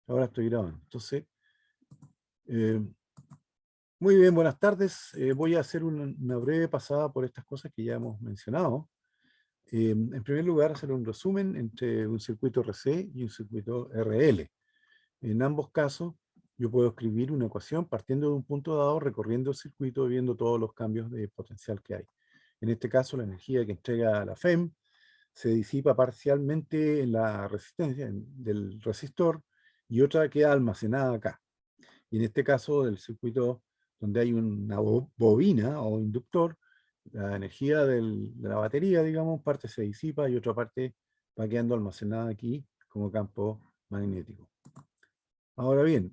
Ahora estoy grabando. Entonces, eh, muy bien, buenas tardes. Voy a hacer una breve pasada por estas cosas que ya hemos mencionado. En primer lugar, hacer un resumen entre un circuito RC y un circuito RL. En ambos casos, yo puedo escribir una ecuación partiendo de un punto dado, recorriendo el circuito y viendo todos los cambios de potencial que hay. En este caso, la energía que entrega la FEM se disipa parcialmente en la resistencia del resistor y otra queda almacenada acá. Y en este caso del circuito donde hay una bobina o inductor, la energía de la batería, digamos, parte se disipa y otra parte va quedando almacenada aquí como campo magnético. Ahora bien,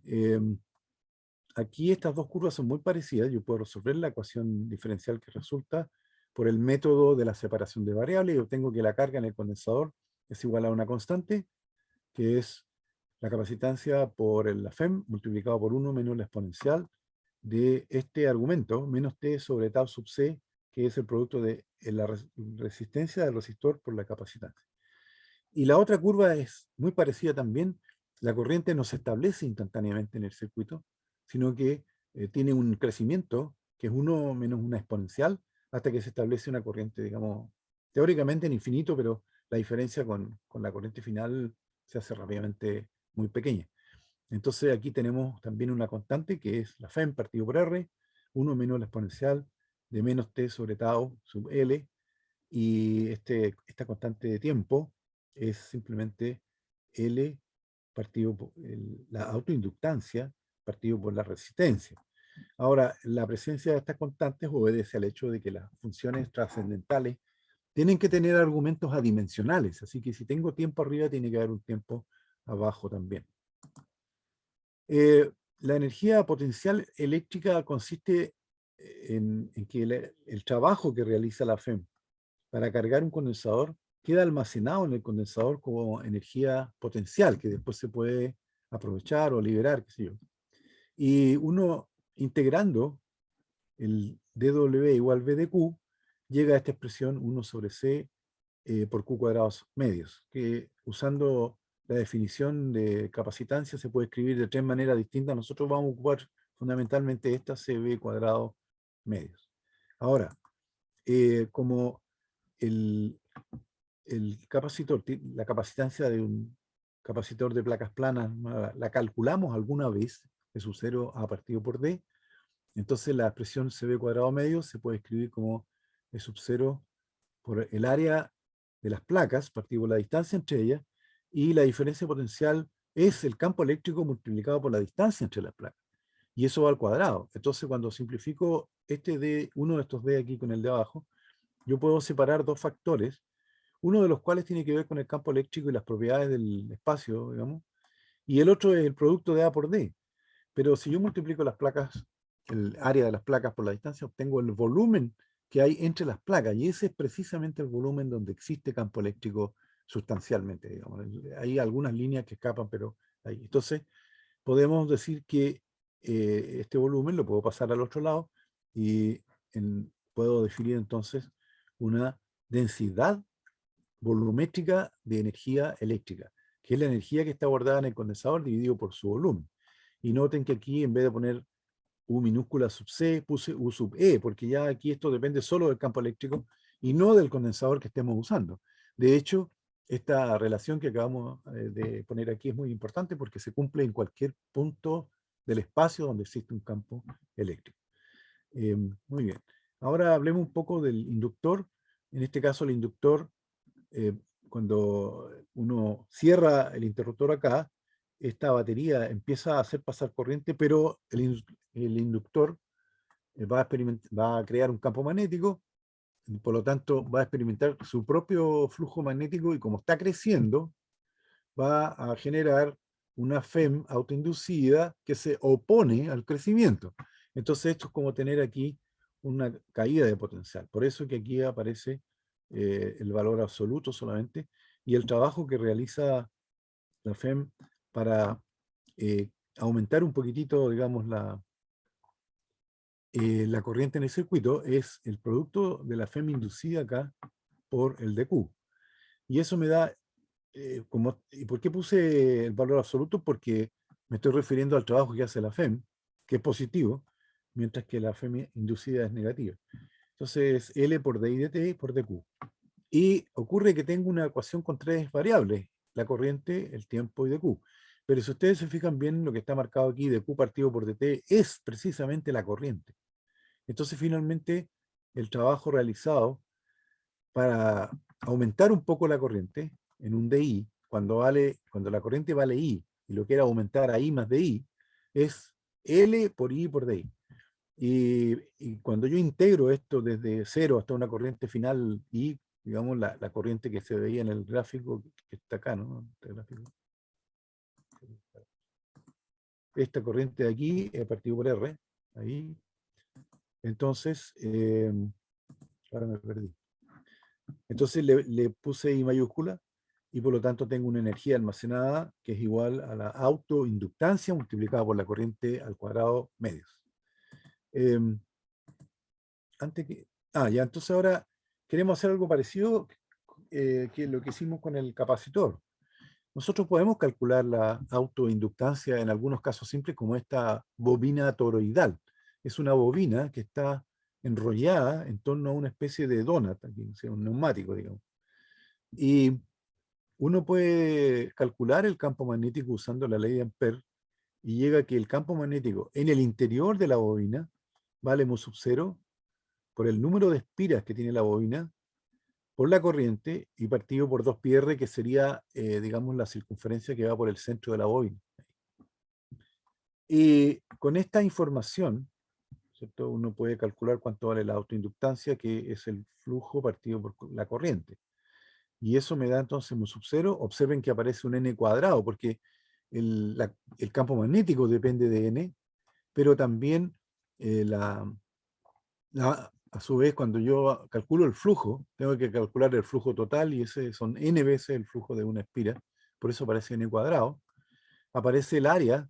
aquí estas dos curvas son muy parecidas. Yo puedo resolver la ecuación diferencial que resulta por el método de la separación de variables. Yo obtengo que la carga en el condensador es igual a una constante, que es la capacitancia por la FEM multiplicado por 1 menos la exponencial de este argumento, menos T sobre tau sub C, que es el producto de la resistencia del resistor por la capacitancia. Y la otra curva es muy parecida también. La corriente no se establece instantáneamente en el circuito, sino que tiene un crecimiento que es 1 menos una exponencial hasta que se establece una corriente, digamos, teóricamente en infinito, pero la diferencia con la corriente final se hace rápidamente muy pequeña. Entonces aquí tenemos también una constante que es la FEM partido por R, 1 menos la exponencial de menos T sobre tau sub L, y esta constante de tiempo es simplemente L partido por la autoinductancia partido por la resistencia. Ahora, la presencia de estas constantes obedece al hecho de que las funciones trascendentales tienen que tener argumentos adimensionales, así que si tengo tiempo arriba, tiene que haber un tiempo abajo también. La energía potencial eléctrica consiste en que el trabajo que realiza la FEM para cargar un condensador queda almacenado en el condensador como energía potencial que después se puede aprovechar o liberar, qué sé yo. Y uno integrando el dW igual V de Q, llega a esta expresión 1 sobre C por Q cuadrados medios, que usando la definición de capacitancia se puede escribir de tres maneras distintas. Nosotros vamos a ocupar fundamentalmente esta CB cuadrados medios. Ahora, como el, el capacitor, la capacitancia de un capacitor de placas planas, la calculamos alguna vez, es su 0 a partido por D, entonces la expresión CB cuadrado medio se puede escribir como E sub 0 por el área de las placas, partido por la distancia entre ellas, y la diferencia potencial es el campo eléctrico multiplicado por la distancia entre las placas. Y eso va al cuadrado. Entonces, cuando simplifico este D, uno de estos D aquí con el de abajo, yo puedo separar dos factores, uno de los cuales tiene que ver con el campo eléctrico y las propiedades del espacio, digamos, y el otro es el producto de A por D. Pero si yo multiplico las placas, el área de las placas por la distancia, obtengo el volumen que hay entre las placas, y ese es precisamente el volumen donde existe campo eléctrico sustancialmente, digamos. Hay algunas líneas que escapan, pero ahí. Entonces, podemos decir que este volumen lo puedo pasar al otro lado y puedo definir entonces una densidad volumétrica de energía eléctrica, que es la energía que está guardada en el condensador dividido por su volumen. Y noten que aquí en vez de poner U minúscula sub C, puse U sub E, porque ya aquí esto depende solo del campo eléctrico y no del condensador que estemos usando. De hecho, esta relación que acabamos de poner aquí es muy importante porque se cumple en cualquier punto del espacio donde existe un campo eléctrico. Muy bien. Ahora hablemos un poco del inductor. En este caso, el inductor, eh, cuando uno cierra el interruptor acá, esta batería empieza a hacer pasar corriente, pero el inductor va a crear un campo magnético, y por lo tanto va a experimentar su propio flujo magnético y como está creciendo, va a generar una FEM autoinducida que se opone al crecimiento. Entonces esto es como tener aquí una caída de potencial. Por eso que aquí aparece el valor absoluto solamente y el trabajo que realiza la FEM para eh, aumentar un poquitito, digamos, la corriente en el circuito es el producto de la FEM inducida acá por el DQ. Y eso me da, ¿y por qué puse el valor absoluto? Porque me estoy refiriendo al trabajo que hace la FEM, que es positivo, mientras que la FEM inducida es negativa. Entonces, L por DI de T por DQ. Y ocurre que tengo una ecuación con tres variables, la corriente, el tiempo y DQ. Pero si ustedes se fijan bien, lo que está marcado aquí, DQ partido por DT, es precisamente la corriente. Entonces, finalmente, el trabajo realizado para aumentar un poco la corriente en un DI, cuando la corriente vale I, y lo quiero aumentar a I más DI, es L por I por DI. Y cuando yo integro esto desde cero hasta una corriente final I, digamos la corriente que se veía en el gráfico que está acá, ¿no? Este gráfico. Esta corriente de aquí es partido por R, ahí. Entonces, ahora me perdí. Entonces le puse I mayúscula y por lo tanto tengo una energía almacenada que es igual a la autoinductancia multiplicada por la corriente al cuadrado medios. Ya, entonces ahora queremos hacer algo parecido que lo que hicimos con el capacitor. Nosotros podemos calcular la autoinductancia en algunos casos simples como esta bobina toroidal. Es una bobina que está enrollada en torno a una especie de donut, aquí, o sea, un neumático, digamos. Y uno puede calcular el campo magnético usando la ley de Ampère y llega a que el campo magnético en el interior de la bobina vale mu sub 0 por el número de espiras que tiene la bobina, por la corriente y partido por 2πr, que sería, digamos, la circunferencia que va por el centro de la bobina. Y con esta información, ¿cierto? Uno puede calcular cuánto vale la autoinductancia, que es el flujo partido por la corriente. Y eso me da entonces mu sub 0. Observen que aparece un n cuadrado, porque el campo magnético depende de n, pero también a su vez, cuando yo calculo el flujo, tengo que calcular el flujo total y ese son n veces el flujo de una espira, por eso aparece n cuadrado. Aparece el área,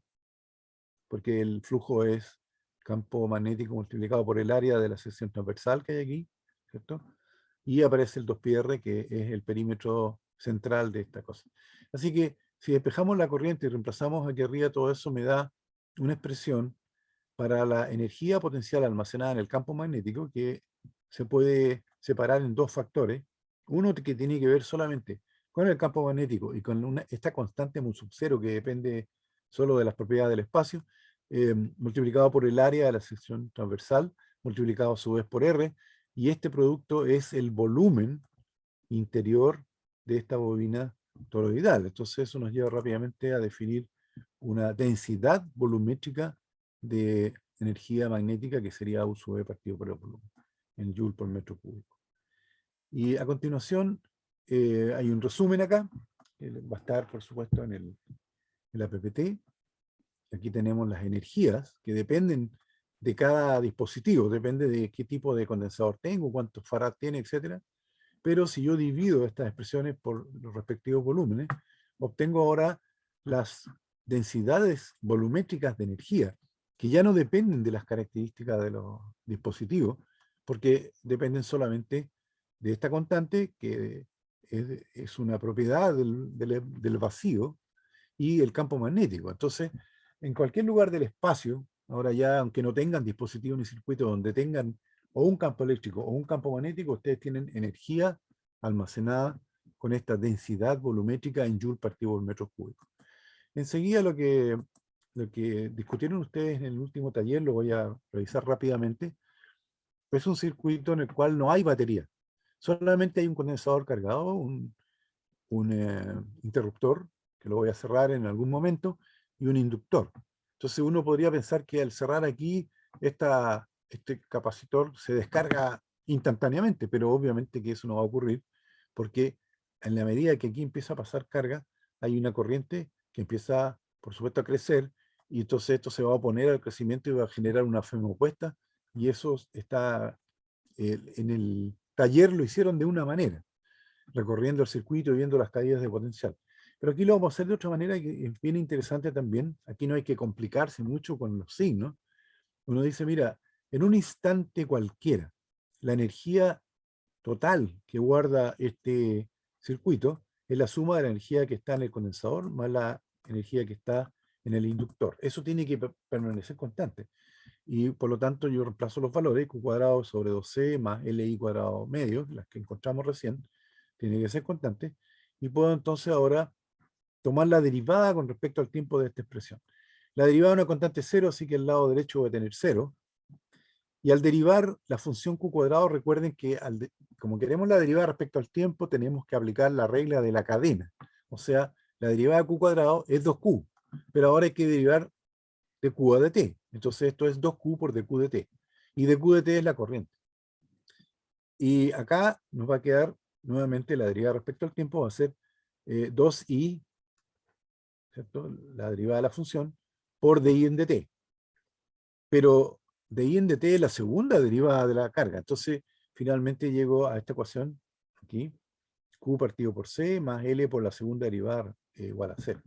porque el flujo es campo magnético multiplicado por el área de la sección transversal que hay aquí, ¿cierto? Y aparece el 2πr, que es el perímetro central de esta cosa. Así que si despejamos la corriente y reemplazamos aquí arriba todo eso, me da una expresión para la energía potencial almacenada en el campo magnético, que se puede separar en dos factores. Uno que tiene que ver solamente con el campo magnético y con esta constante mu sub 0 que depende solo de las propiedades del espacio, multiplicado por el área de la sección transversal, multiplicado a su vez por R, y este producto es el volumen interior de esta bobina toroidal. Entonces eso nos lleva rápidamente a definir una densidad volumétrica de energía magnética que sería U sub E partido por el volumen, en Joule por metro cúbico. Y a continuación hay un resumen acá, que va a estar por supuesto en la PPT. Aquí tenemos las energías que dependen de cada dispositivo, depende de qué tipo de condensador tengo, cuántos farad tiene, etcétera. Pero si yo divido estas expresiones por los respectivos volúmenes, obtengo ahora las densidades volumétricas de energía, que ya no dependen de las características de los dispositivos, porque dependen solamente de esta constante, que es una propiedad del vacío, y el campo magnético. Entonces, en cualquier lugar del espacio, ahora ya, aunque no tengan dispositivos ni circuitos donde tengan o un campo eléctrico o un campo magnético, ustedes tienen energía almacenada con esta densidad volumétrica en Joule partido por metro cúbico. Enseguida lo que discutieron ustedes en el último taller, lo voy a revisar rápidamente, es un circuito en el cual no hay batería. Solamente hay un condensador cargado, un interruptor, que lo voy a cerrar en algún momento, y un inductor. Entonces uno podría pensar que al cerrar aquí, este capacitor se descarga instantáneamente, pero obviamente que eso no va a ocurrir, porque en la medida que aquí empieza a pasar carga, hay una corriente que empieza, por supuesto, a crecer, y entonces esto se va a oponer al crecimiento y va a generar una FEM opuesta, y eso está, en el taller lo hicieron de una manera, recorriendo el circuito y viendo las caídas de potencial. Pero aquí lo vamos a hacer de otra manera que es bien interesante también. Aquí no hay que complicarse mucho con los signos. Uno dice, mira, en un instante cualquiera, la energía total que guarda este circuito es la suma de la energía que está en el condensador más la energía que está en el inductor. Eso tiene que permanecer constante. Y por lo tanto yo reemplazo los valores, Q cuadrado sobre 2C más LI cuadrado medio, las que encontramos recién, tiene que ser constante. Y puedo entonces ahora tomar la derivada con respecto al tiempo de esta expresión. La derivada de una constante cero, así que el lado derecho va a tener cero. Y al derivar la función q cuadrado, recuerden que como queremos la derivada respecto al tiempo, tenemos que aplicar la regla de la cadena. O sea, la derivada de q cuadrado es 2q, pero ahora hay que derivar de q a dt. Entonces esto es 2q por dq dt. Y dq dt es la corriente. Y acá nos va a quedar nuevamente la derivada respecto al tiempo, va a ser 2i, ¿cierto? La derivada de la función, por di en dt. Pero di en dt es la segunda derivada de la carga. Entonces, finalmente llego a esta ecuación, aquí, q partido por c más l por la segunda derivada igual a 0.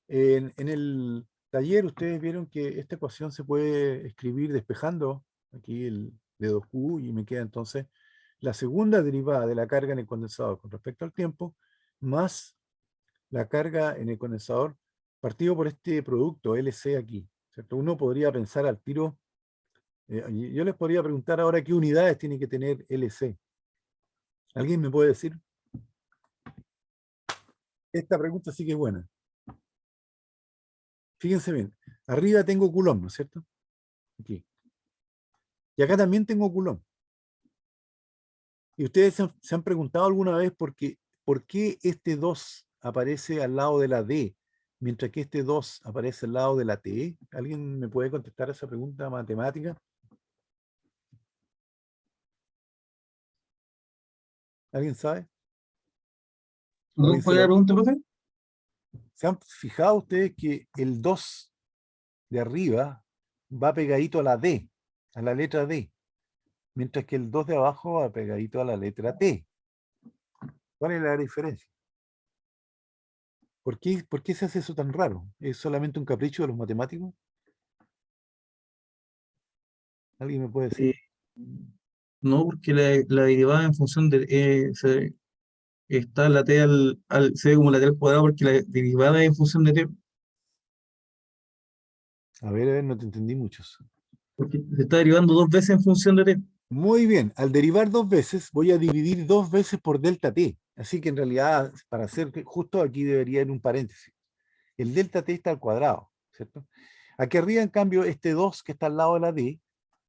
En el taller ustedes vieron que esta ecuación se puede escribir despejando aquí el de 2q y me queda entonces la segunda derivada de la carga en el condensador con respecto al tiempo más la carga en el condensador partido por este producto LC aquí, ¿cierto? Uno podría pensar al tiro, yo les podría preguntar ahora qué unidades tiene que tener LC. ¿Alguien me puede decir? Esta pregunta sí que es buena. Fíjense bien, arriba tengo Coulomb, ¿no es cierto? Aquí. Y acá también tengo Coulomb. Y ustedes se han preguntado alguna vez por qué este 2 aparece al lado de la D, mientras que este 2 aparece al lado de la T. ¿Alguien me puede contestar esa pregunta matemática? ¿Alguien sabe? ¿O alguien ¿Cuál es la pregunta, profe? se han fijado ustedes que el 2 de arriba va pegadito a la D, a la letra D, mientras que el 2 de abajo va pegadito a la letra T? ¿Cuál es la diferencia? ¿Por qué se hace eso tan raro? ¿Es solamente un capricho de los matemáticos? ¿Alguien me puede decir? Eh, no, porque la derivada en función de está la t se ve como la t al cuadrado porque la derivada es en función de t, A ver, no te entendí mucho. porque se está derivando dos veces en función de t. Muy bien, al derivar dos veces, voy a dividir dos veces por delta t. Así que en realidad, para ser justo, aquí debería ir un paréntesis. El delta t está al cuadrado, ¿cierto? Aquí arriba, en cambio, este 2 que está al lado de la d,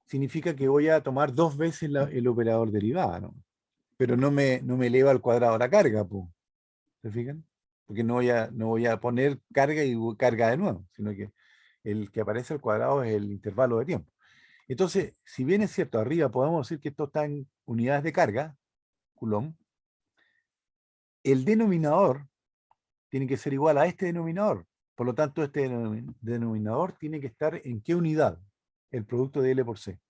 significa que voy a tomar dos veces el operador derivada, ¿no? Pero no me eleva al cuadrado la carga, po. ¿Se fijan? Porque no voy a poner carga y carga de nuevo, sino que el que aparece al cuadrado es el intervalo de tiempo. Entonces, si bien es cierto, arriba podemos decir que esto está en unidades de carga, Coulomb, el denominador tiene que ser igual a este denominador. Por lo tanto, este denominador tiene que estar en qué unidad, el producto de L por C.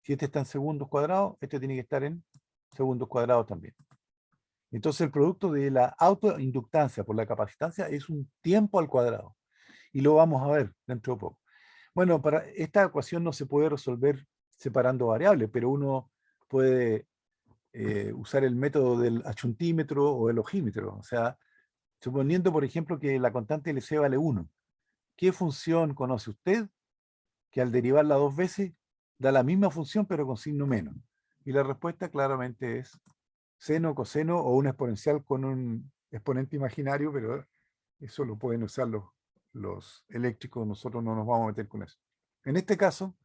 Si este está en segundos cuadrados, este tiene que estar en segundos cuadrados también. Entonces, el producto de la autoinductancia por la capacitancia es un tiempo al cuadrado. Y lo vamos a ver dentro de poco. Bueno, para esta ecuación no se puede resolver separando variables, pero uno puede usar el método del achuntímetro o el ojímetro. O sea, suponiendo, por ejemplo, que la constante LC vale 1, ¿qué función conoce usted que al derivarla dos veces da la misma función pero con signo menos? Y la respuesta claramente es seno, coseno o una exponencial con un exponente imaginario, pero eso lo pueden usar los eléctricos, nosotros no nos vamos a meter con eso. En este caso,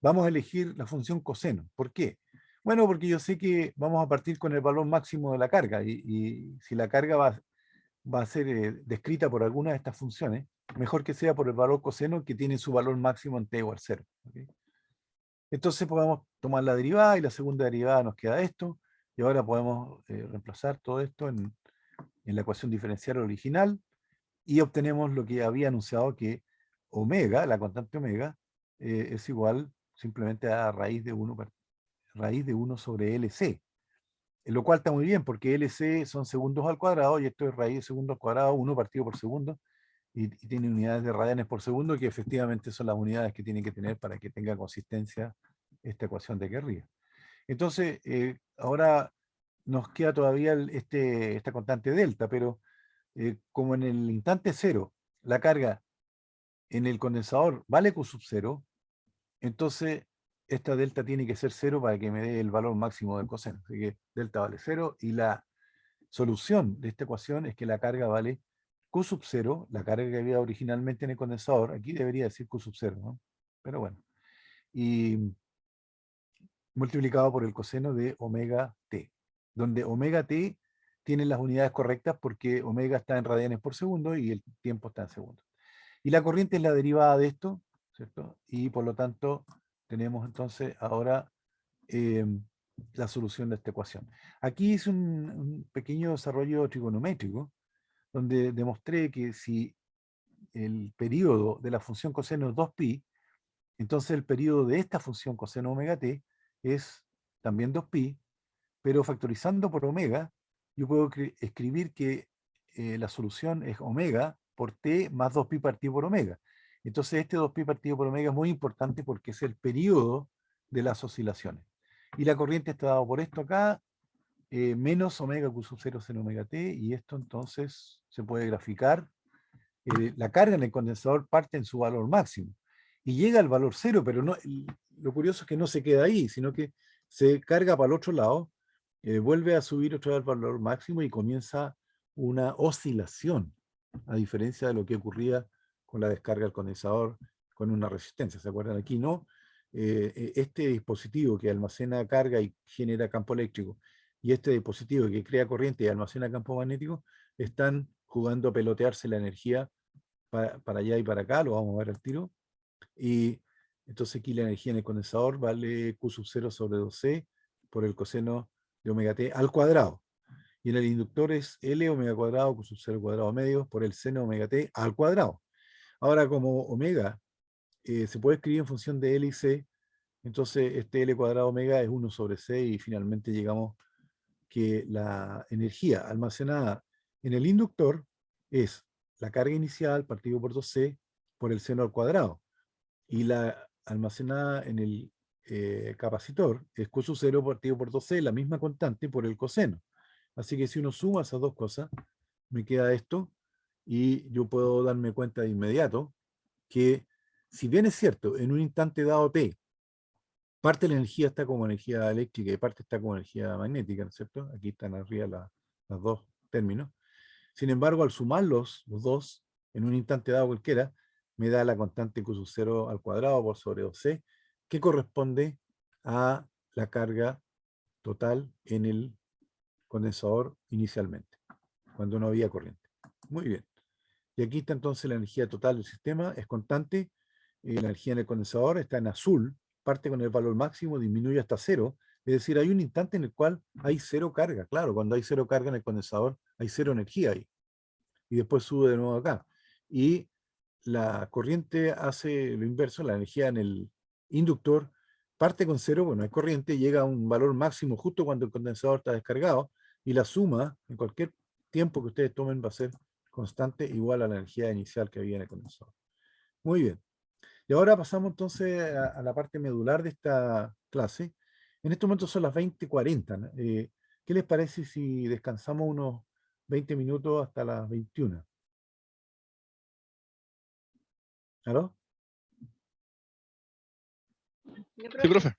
vamos a elegir la función coseno. ¿Por qué? Bueno, porque yo sé que vamos a partir con el valor máximo de la carga y si la carga va a ser descrita por alguna de estas funciones, mejor que sea por el valor coseno que tiene su valor máximo en t igual 0. ¿Okay? Entonces podemos tomar la derivada y la segunda derivada nos queda esto y ahora podemos reemplazar todo esto en la ecuación diferencial original y obtenemos lo que había anunciado que omega, la constante omega, es igual simplemente a raíz de 1 sobre LC, lo cual está muy bien porque LC son segundos al cuadrado y esto es raíz de segundo al cuadrado, 1 partido por segundo, y tiene unidades de radianes por segundo que efectivamente son las unidades que tiene que tener para que tenga consistencia esta ecuación de aquí arriba. Entonces, ahora nos queda todavía esta constante delta, pero como en el instante cero la carga en el condensador vale Q sub 0, entonces esta delta tiene que ser 0 para que me dé el valor máximo del coseno. Así que delta vale 0 y la solución de esta ecuación es que la carga vale Q sub 0, la carga que había originalmente en el condensador, aquí debería decir Q sub 0, ¿no? Pero bueno. Y multiplicado por el coseno de omega t, donde omega t tiene las unidades correctas porque omega está en radianes por segundo y el tiempo está en segundos. Y la corriente es la derivada de esto, ¿cierto? Y por lo tanto tenemos entonces ahora la solución de esta ecuación. Aquí hice un pequeño desarrollo trigonométrico donde demostré que si el periodo de la función coseno es 2pi, entonces el periodo de esta función coseno omega t es también 2pi, pero factorizando por omega, yo puedo escribir que la solución es omega por t más 2pi partido por omega. Entonces este 2pi partido por omega es muy importante porque es el periodo de las oscilaciones. Y la corriente está dado por esto acá, menos omega q sub 0 en omega t, y esto entonces se puede graficar. La carga en el condensador parte en su valor máximo y llega al valor 0, pero no, lo curioso es que no se queda ahí, sino que se carga para el otro lado, vuelve a subir otra vez al valor máximo y comienza una oscilación, a diferencia de lo que ocurría con la descarga del condensador con una resistencia. ¿Se acuerdan? Aquí no. Este dispositivo que almacena carga y genera campo eléctrico, y este dispositivo que crea corriente y almacena campo magnético, están jugando a pelotearse la energía para allá y para acá, lo vamos a ver al tiro. Y entonces aquí la energía en el condensador vale Q sub 0 sobre 2C por el coseno de omega t al cuadrado. Y en el inductor es L omega cuadrado Q sub 0 cuadrado medio por el seno omega t al cuadrado. Ahora, como omega se puede escribir en función de L y C, entonces este L cuadrado omega es 1 sobre C y finalmente llegamos que la energía almacenada en el inductor es la carga inicial partido por 2C por el seno al cuadrado. Y la almacenada en el capacitor es Q sub 0 partido por 2C, la misma constante por el coseno. Así que si uno suma esas dos cosas, me queda esto, y yo puedo darme cuenta de inmediato que, si bien es cierto, en un instante dado t, parte de la energía está como energía eléctrica y parte está como energía magnética, ¿no es cierto? Aquí están arriba los dos términos. Sin embargo, al sumarlos, los dos, en un instante dado cualquiera, me da la constante Q sub 0 al cuadrado por sobre 2C, que corresponde a la carga total en el condensador inicialmente, cuando no había corriente. Muy bien. Y aquí está entonces la energía total del sistema, es constante. La energía en el condensador está en azul, parte con el valor máximo, disminuye hasta 0. Es decir, hay un instante en el cual hay 0 carga. Claro, cuando hay 0 carga en el condensador, hay 0 energía ahí. Y después sube de nuevo acá. Y la corriente hace lo inverso, la energía en el inductor parte con 0, bueno, hay corriente, llega a un valor máximo justo cuando el condensador está descargado, y la suma en cualquier tiempo que ustedes tomen va a ser constante, igual a la energía inicial que había en el condensador. Muy bien. Y ahora pasamos entonces a la parte medular de esta clase. En este momento son las 20:40, ¿no? ¿Qué les parece si descansamos unos 20 minutos hasta las 21? ¿Claro? Sí, profe.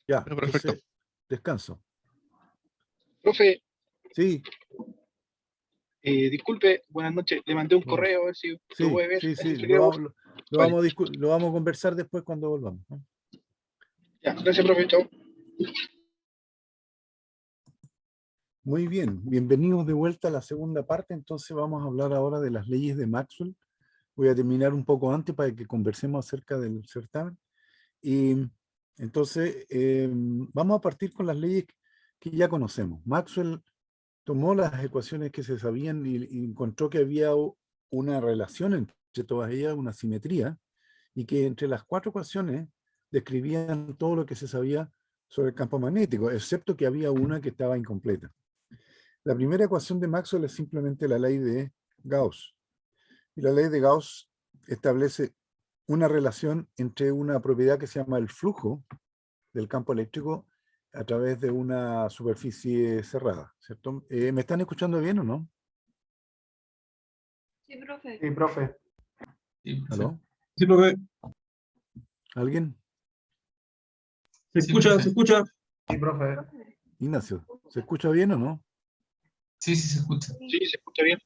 Ya, Perfecto. entonces descanso. Profe, Sí, disculpe, buenas noches. Le mandé un bueno, correo a ver si lo sí, puede ver. sí, Si sí. quiere, por- Vale, Lo vamos a conversar después cuando volvamos, ¿no? ya, gracias, profe. Chao. Muy bien, bienvenidos de vuelta a la segunda parte. Entonces vamos a hablar ahora de las leyes de Maxwell. Voy a terminar un poco antes para que conversemos acerca del certamen. Y entonces vamos a partir con las leyes que ya conocemos. Maxwell tomó las ecuaciones que se sabían y encontró que había una relación entre todas ellas, una simetría, y que entre las cuatro ecuaciones describían todo lo que se sabía sobre el campo magnético, excepto que había una que estaba incompleta. La primera ecuación de Maxwell es simplemente la ley de Gauss. Y la ley de Gauss establece una relación entre una propiedad que se llama el flujo del campo eléctrico a través de una superficie cerrada, ¿cierto? ¿Me están escuchando bien o no? Sí, profe. Sí, profe. Sí, profe. ¿Aló? Sí, profe. ¿Alguien? Se Sí, escucha, profe. se escucha. Sí, profe. Ignacio, ¿se escucha bien o no? Sí, sí, se escucha. Sí, se escucha bien.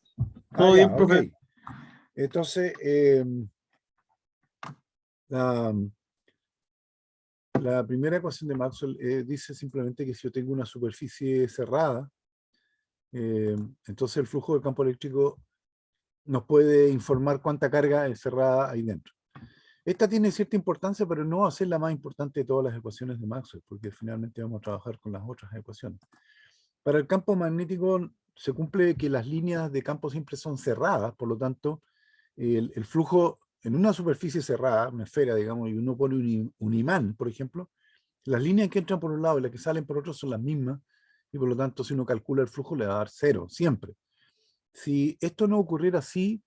Todo Ya, bien, profe. ok. Entonces, la, la primera ecuación de Maxwell dice simplemente que si yo tengo una superficie cerrada, entonces el flujo del campo eléctrico nos puede informar cuánta carga es cerrada ahí dentro. Esta tiene cierta importancia, pero no va a ser la más importante de todas las ecuaciones de Maxwell, porque finalmente vamos a trabajar con las otras ecuaciones. Para el campo magnético se cumple que las líneas de campo siempre son cerradas, por lo tanto, el flujo en una superficie cerrada, una esfera, digamos, y uno pone un imán, por ejemplo, las líneas que entran por un lado y las que salen por otro son las mismas, y por lo tanto, si uno calcula el flujo, le va a dar cero, siempre. Si esto no ocurriera así,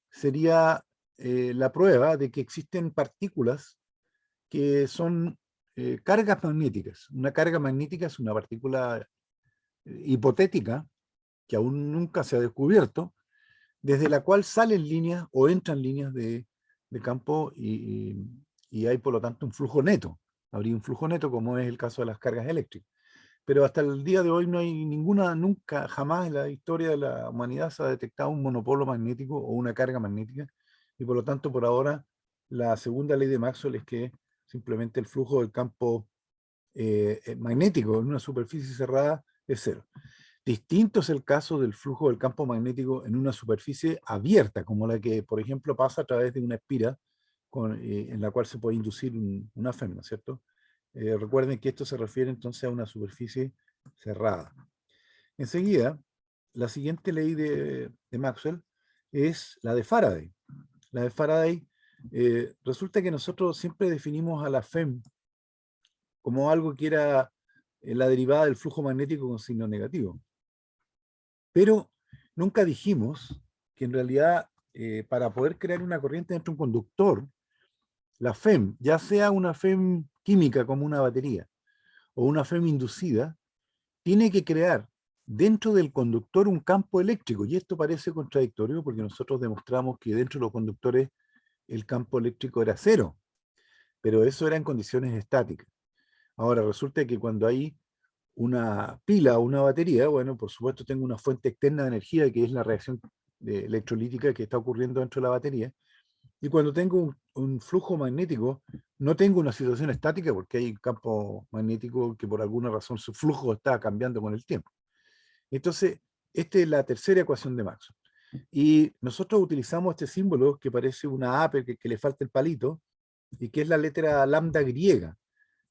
sería la prueba de que existen partículas que son cargas magnéticas. Una carga magnética es una partícula hipotética que aún nunca se ha descubierto, desde la cual salen líneas o entran líneas de campo y hay por lo tanto un flujo neto. Habría un flujo neto como es el caso de las cargas eléctricas. Pero hasta el día de hoy no hay ninguna, nunca, jamás en la historia de la humanidad se ha detectado un monopolo magnético o una carga magnética. Y por lo tanto, por ahora, la segunda ley de Maxwell es que simplemente el flujo del campo magnético en una superficie cerrada es cero. Distinto es el caso del flujo del campo magnético en una superficie abierta, como la que, por ejemplo, pasa a través de una espira en la cual se puede inducir una FEM, ¿no es cierto? Recuerden que esto se refiere entonces a una superficie cerrada. Enseguida, la siguiente ley de Maxwell es la de Faraday. La de Faraday, resulta que nosotros siempre definimos a la FEM como algo que era la derivada del flujo magnético con signo negativo. Pero nunca dijimos que en realidad para poder crear una corriente dentro de un conductor, la FEM, ya sea una FEM química como una batería o una FEM inducida, tiene que crear dentro del conductor un campo eléctrico. Y esto parece contradictorio porque nosotros demostramos que dentro de los conductores el campo eléctrico era cero, pero eso era en condiciones estáticas. Ahora resulta que cuando hay una pila o una batería, bueno, por supuesto tengo una fuente externa de energía que es la reacción electrolítica que está ocurriendo dentro de la batería. Y cuando tengo un flujo magnético, no tengo una situación estática porque hay un campo magnético que por alguna razón su flujo está cambiando con el tiempo. Entonces, esta es la tercera ecuación de Maxwell. Y nosotros utilizamos este símbolo que parece una A, que le falta el palito, y que es la letra lambda griega,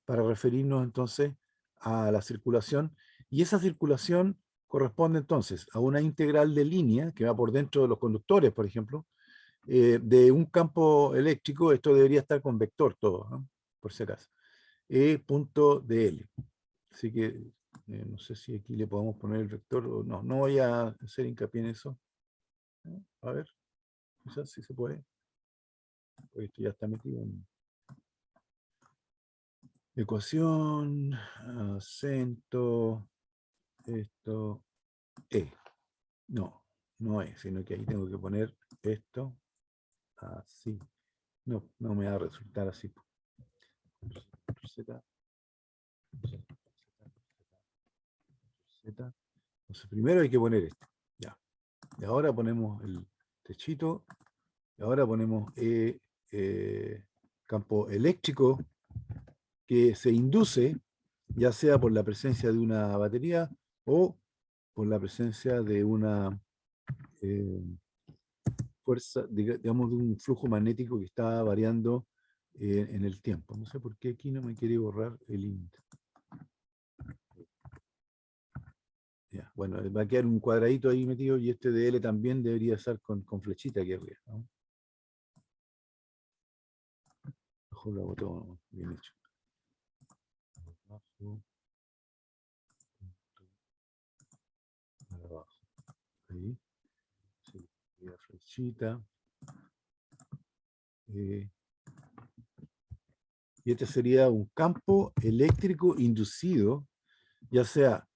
para referirnos entonces a la circulación. Y esa circulación corresponde entonces a una integral de línea que va por dentro de los conductores, por ejemplo, de un campo eléctrico. Esto debería estar con vector todo, ¿no? Por si acaso. E punto dl. Así que no sé si aquí le podemos poner el vector o no. No voy a hacer hincapié en eso. A ver, quizás sí se puede. Porque esto ya está metido en ecuación, acento, esto, E. No, no es, sino que ahí tengo que poner esto así. No, no me va a resultar así. Z, Z. Entonces primero hay que poner esto. Ya. Y ahora ponemos el techito. Y ahora ponemos campo eléctrico que se induce, ya sea por la presencia de una batería o por la presencia de una fuerza, digamos, de un flujo magnético que está variando en el tiempo. No sé por qué aquí no me quiere borrar el int. Ya, bueno, va a quedar un cuadradito ahí metido y este de L también debería estar con flechita aquí arriba, ¿no? Mejor lo hago todo bien hecho. Abajo. Ahí. Sí, la flechita. Y este sería un campo eléctrico inducido, ya sea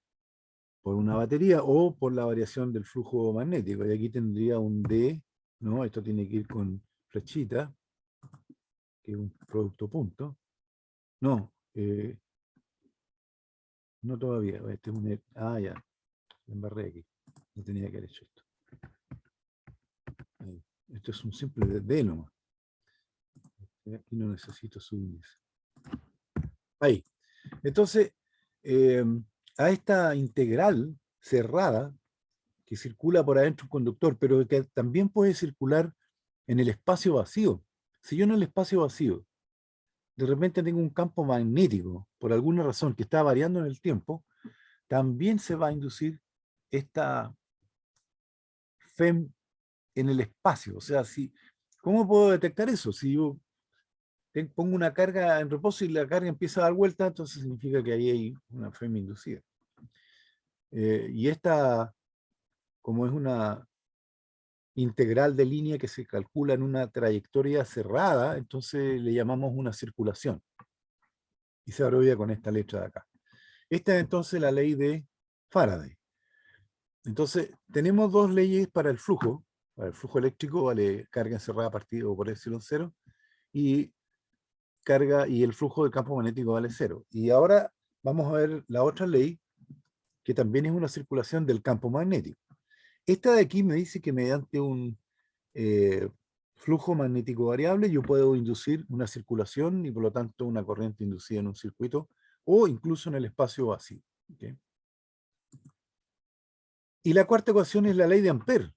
por una batería o por la variación del flujo magnético. Y aquí tendría un D, ¿no? Esto tiene que ir con flechita, que es un producto punto. No, no todavía. Este es un, ya, me embarré aquí. No tenía que haber hecho esto. Ahí. Esto es un simple D nomás. Aquí no necesito su índice. Ahí. Entonces, a esta integral cerrada, que circula por adentro un conductor, pero que también puede circular en el espacio vacío. Si yo en el espacio vacío de repente tengo un campo magnético, por alguna razón que está variando en el tiempo, también se va a inducir esta FEM en el espacio. O sea, ¿cómo puedo detectar eso? Si yo pongo una carga en reposo y la carga empieza a dar vuelta, entonces significa que ahí hay una FEM inducida. Y esta, como es una integral de línea que se calcula en una trayectoria cerrada, entonces le llamamos una circulación. Y se abrevia con esta letra de acá. Esta es entonces la ley de Faraday. Entonces, tenemos dos leyes para el flujo. Para el flujo eléctrico vale carga encerrada partido por epsilon 0, y carga y el flujo del campo magnético vale 0. Y ahora vamos a ver la otra ley, que también es una circulación del campo magnético. Esta de aquí me dice que mediante un flujo magnético variable yo puedo inducir una circulación y por lo tanto una corriente inducida en un circuito o incluso en el espacio vacío. ¿Okay? Y la cuarta ecuación es la ley de Ampère,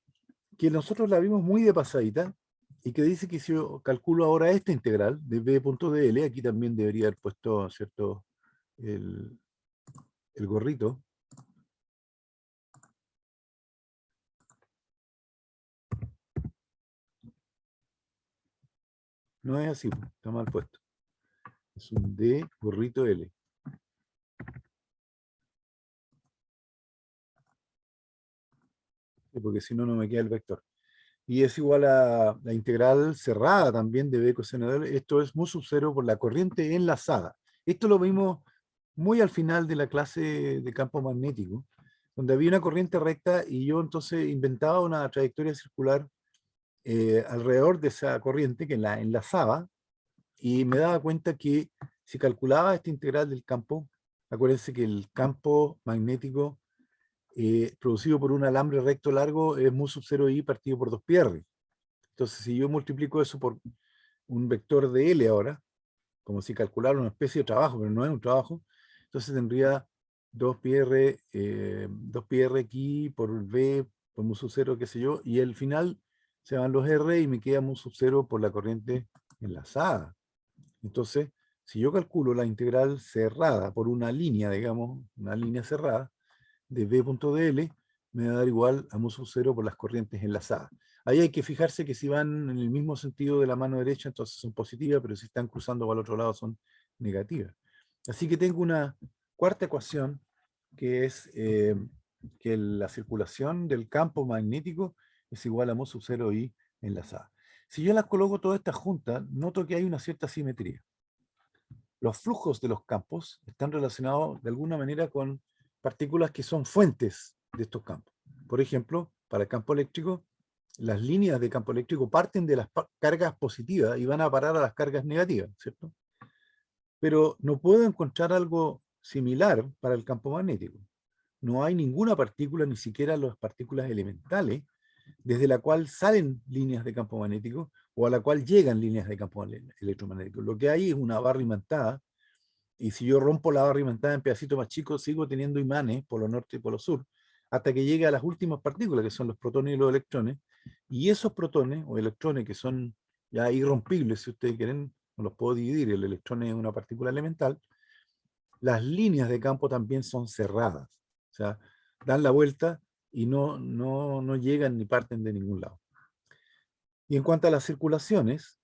que nosotros la vimos muy de pasadita y que dice que si yo calculo ahora esta integral de b.dl, aquí también debería haber puesto, ¿cierto?, el gorrito. No es así, está mal puesto. Es un D gorrito L. Porque si no, no me queda el vector. Y es igual a la integral cerrada también de B coseno de L. Esto es mu sub 0 por la corriente enlazada. Esto lo vimos muy al final de la clase de campo magnético, donde había una corriente recta y yo entonces inventaba una trayectoria circular alrededor de esa corriente que la enlazaba, y me daba cuenta que si calculaba esta integral del campo, acuérdense que el campo magnético producido por un alambre recto largo es mu sub 0i partido por 2πr. Entonces, si yo multiplico eso por un vector de L ahora, como si calculara una especie de trabajo, pero no es un trabajo, entonces tendría 2πr, 2πr aquí por V, por mu sub 0, qué sé yo, y al final se van los R y me queda mu sub 0 por la corriente enlazada. Entonces, si yo calculo la integral cerrada por una línea, digamos, una línea cerrada, de B.dl, me va a dar igual a mu sub 0 por las corrientes enlazadas. Ahí hay que fijarse que si van en el mismo sentido de la mano derecha, entonces son positivas, pero si están cruzando para el otro lado son negativas. Así que tengo una cuarta ecuación, que es que la circulación del campo magnético es igual a mu sub 0i enlazada. Si yo las coloco todas estas juntas, noto que hay una cierta simetría. Los flujos de los campos están relacionados de alguna manera con partículas que son fuentes de estos campos. Por ejemplo, para el campo eléctrico, las líneas de campo eléctrico parten de las cargas positivas y van a parar a las cargas negativas, ¿cierto? Pero no puedo encontrar algo similar para el campo magnético. No hay ninguna partícula, ni siquiera las partículas elementales, desde la cual salen líneas de campo magnético o a la cual llegan líneas de campo electromagnético. Lo que hay es una barra imantada, y si yo rompo la barra imantada en pedacitos más chicos, sigo teniendo imanes por lo norte y por lo sur, hasta que llegue a las últimas partículas, que son los protones y los electrones, y esos protones o electrones que son ya irrompibles, si ustedes quieren, no los puedo dividir, el electrón es una partícula elemental, las líneas de campo también son cerradas, o sea, dan la vuelta y no llegan ni parten de ningún lado. Y en cuanto a las circulaciones,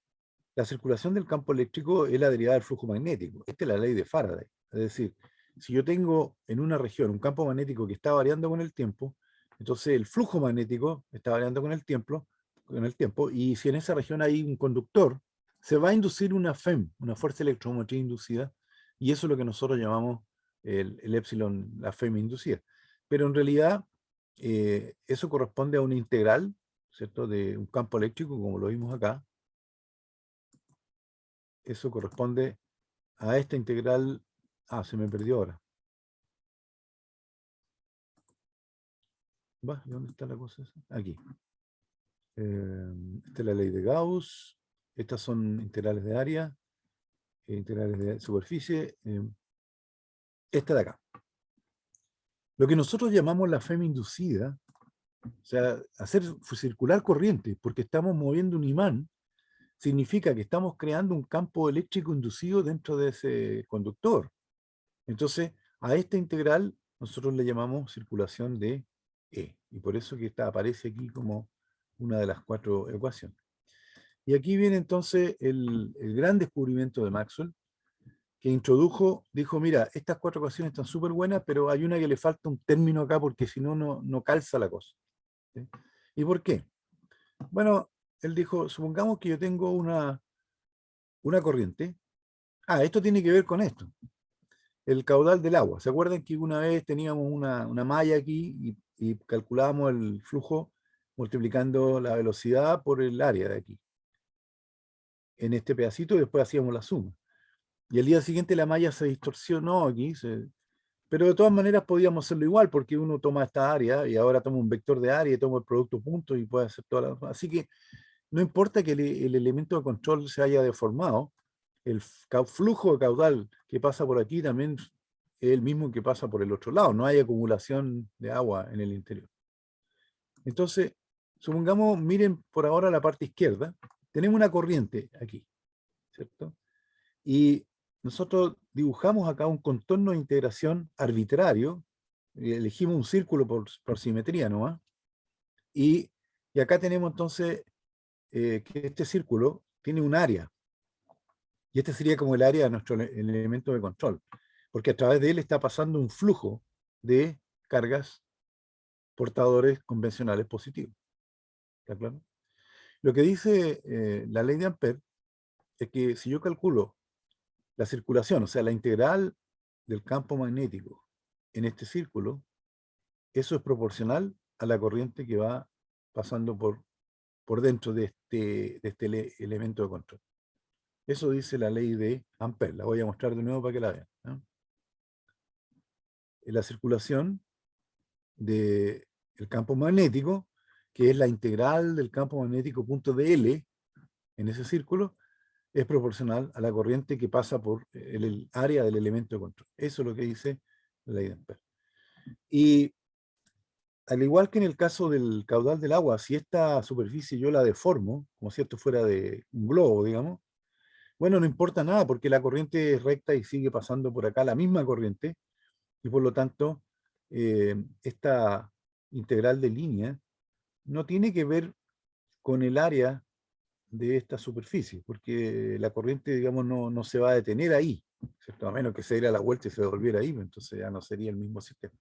la circulación del campo eléctrico es la derivada del flujo magnético. Esta es la ley de Faraday. Es decir, si yo tengo en una región un campo magnético que está variando con el tiempo, entonces el flujo magnético está variando con el tiempo, y si en esa región hay un conductor, se va a inducir una FEM, una fuerza electromotriz inducida, y eso es lo que nosotros llamamos el epsilon, la FEM inducida. Pero en realidad eso corresponde a una integral, ¿cierto?, de un campo eléctrico, como lo vimos acá, eso corresponde a esta integral. Se me perdió ahora. ¿Y dónde está la cosa esa? Aquí. Esta es la ley de Gauss. Estas son integrales de área, integrales de superficie. Esta de acá. Lo que nosotros llamamos la FEM inducida, o sea, hacer circular corriente, porque estamos moviendo un imán, significa que estamos creando un campo eléctrico inducido dentro de ese conductor. Entonces, a esta integral nosotros le llamamos circulación de E, y por eso que aparece aquí como una de las 4 ecuaciones. Y aquí viene entonces el gran descubrimiento de Maxwell, que introdujo, dijo, mira, estas 4 ecuaciones están súper buenas, pero hay una que le falta un término acá porque si no, no calza la cosa. ¿Sí? ¿Y por qué? Bueno, él dijo, supongamos que yo tengo una corriente. Esto tiene que ver con esto. El caudal del agua. ¿Se acuerdan que una vez teníamos una malla aquí y calculábamos el flujo multiplicando la velocidad por el área de aquí? En este pedacito, y después hacíamos la suma. Y el día siguiente la malla se distorsionó aquí, pero de todas maneras podíamos hacerlo igual, porque uno toma esta área y ahora toma un vector de área y toma el producto punto y puede hacer toda la... Así que no importa que el elemento de control se haya deformado, el flujo de caudal que pasa por aquí también es el mismo que pasa por el otro lado, no hay acumulación de agua en el interior. Entonces, supongamos, miren por ahora la parte izquierda, tenemos una corriente aquí, ¿cierto? Y nosotros dibujamos acá un contorno de integración arbitrario, y elegimos un círculo por simetría, ¿no? Y acá tenemos entonces que este círculo tiene un área, y este sería como el área de nuestro elemento de control, porque a través de él está pasando un flujo de cargas portadores convencionales positivos. ¿Está claro? Lo que dice la ley de Ampère es que si yo calculo la circulación, o sea, la integral del campo magnético en este círculo, eso es proporcional a la corriente que va pasando por dentro de este elemento de control. Eso dice la ley de Ampère. La voy a mostrar de nuevo para que la vean, ¿no? La circulación del campo magnético, que es la integral del campo magnético punto dl en ese círculo, es proporcional a la corriente que pasa por el área del elemento de control. Eso es lo que dice la ley de Ampère. Y al igual que en el caso del caudal del agua, si esta superficie yo la deformo, como si esto fuera de un globo, digamos, bueno, no importa nada porque la corriente es recta y sigue pasando por acá la misma corriente, y por lo tanto, esta integral de línea no tiene que ver con el área de esta superficie, porque la corriente, digamos, no se va a detener ahí, ¿cierto? A menos que se diera la vuelta y se devolviera ahí, entonces ya no sería el mismo sistema.